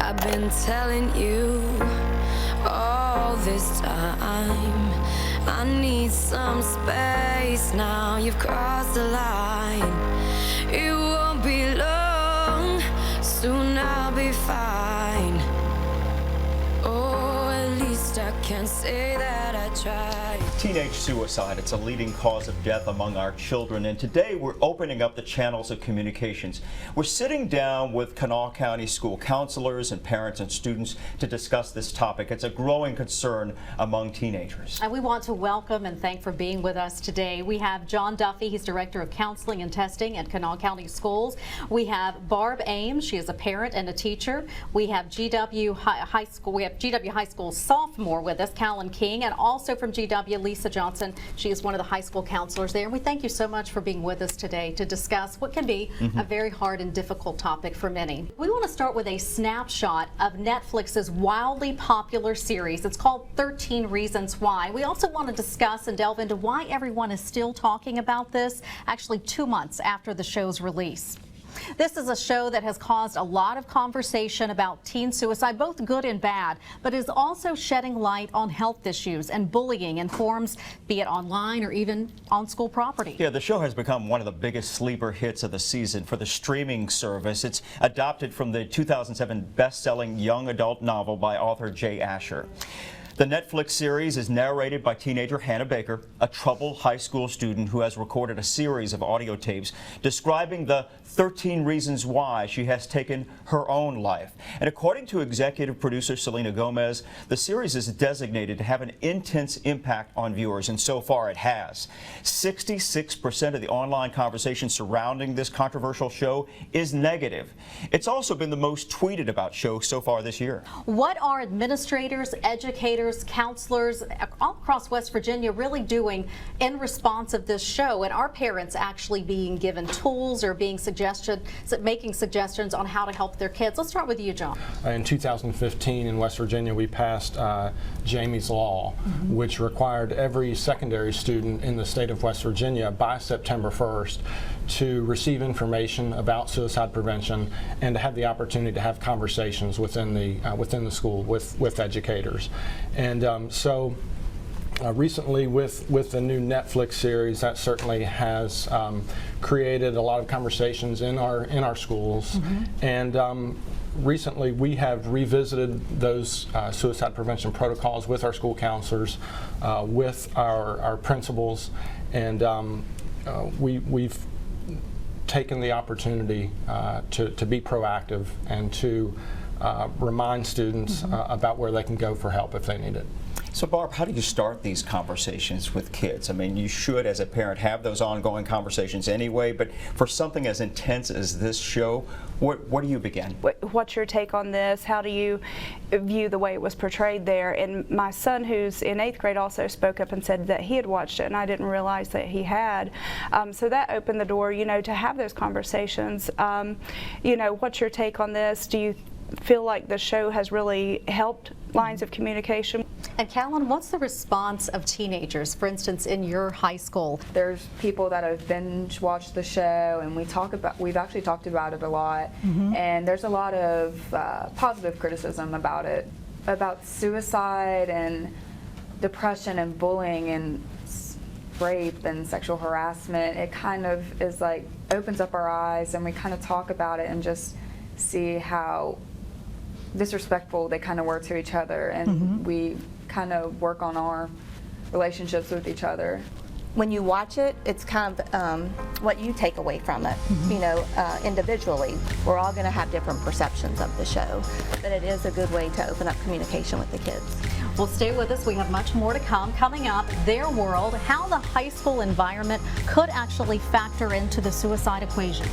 I've been telling you all this time, I need some space now. You've crossed the line. It won't be long, soon I'll be fine. Oh, at least I can say that I tried. Teenage suicide, it's a leading cause of death among our children, and today we're opening up the channels of communications. We're sitting down with Kanawha County school counselors and parents and students to discuss this topic. It's a growing concern among teenagers. And we want to welcome and thank for being with us today. We have John Duffy, he's Director of Counseling and Testing at Kanawha County Schools. We have Barb Ames, she is a parent and a teacher. We have GW High School sophomore with us, Callan King, and also from GW, Lisa Johnson. She is one of the high school counselors there. And we thank you so much for being with us today to discuss what can be a very hard and difficult topic for many. We want to start with a snapshot of Netflix's wildly popular series. It's called 13 Reasons Why. We also want to discuss and delve into why everyone is still talking about this, actually 2 months after the show's release. This is a show that has caused a lot of conversation about teen suicide, both good and bad, but is also shedding light on health issues and bullying in forms, be it online or even on school property. Yeah, the show has become one of the biggest sleeper hits of the season for the streaming service. It's adopted from the 2007 best-selling young adult novel by author Jay Asher. The Netflix series is narrated by teenager Hannah Baker, a troubled high school student who has recorded a series of audio tapes describing the 13 reasons why she has taken her own life. And according to executive producer Selena Gomez, the series is designated to have an intense impact on viewers, and so far it has. 66% of the online conversation surrounding this controversial show is negative. It's also been the most tweeted about show so far this year. What are administrators, educators, counselors all across West Virginia really doing in response of this show, and are parents actually being given tools or being making suggestions on how to help their kids? Let's start with you, John. In 2015 in West Virginia, we passed Jamie's Law, which required every secondary student in the state of West Virginia by September 1st to receive information about suicide prevention and to have the opportunity to have conversations within the school with educators. And recently with the new Netflix series, that certainly has created a lot of conversations in our schools. And recently we have revisited those suicide prevention protocols with our school counselors, with our principals, and we've taken the opportunity to be proactive and to remind students about where they can go for help if they need it. So Barb, how do you start these conversations with kids? I mean, you should, as a parent, have those ongoing conversations anyway, but for something as intense as this show, where do you begin? What's your take on this? How do you view the way it was portrayed there? And my son, who's in 8th grade, also spoke up and said that he had watched it, and I didn't realize that he had. So that opened the door, you know, to have those conversations. You know, what's your take on this? Do you feel like the show has really helped lines of communication? And Callan, what's the response of teenagers, for instance, in your high school? There's people that have binge watched the show, and we've actually talked about it a lot, and there's a lot of positive criticism about it, about suicide and depression and bullying and rape and sexual harassment. It kind of is like opens up our eyes, and we kind of talk about it and just see how disrespectful they kind of were to each other, and we kind of work on our relationships with each other. When you watch it, it's kind of what you take away from it. You know, individually, we're all going to have different perceptions of the show, but it is a good way to open up communication with the kids. Well, stay with us. We have much more to come. Coming up, Their World, how the high school environment could actually factor into the suicide equation.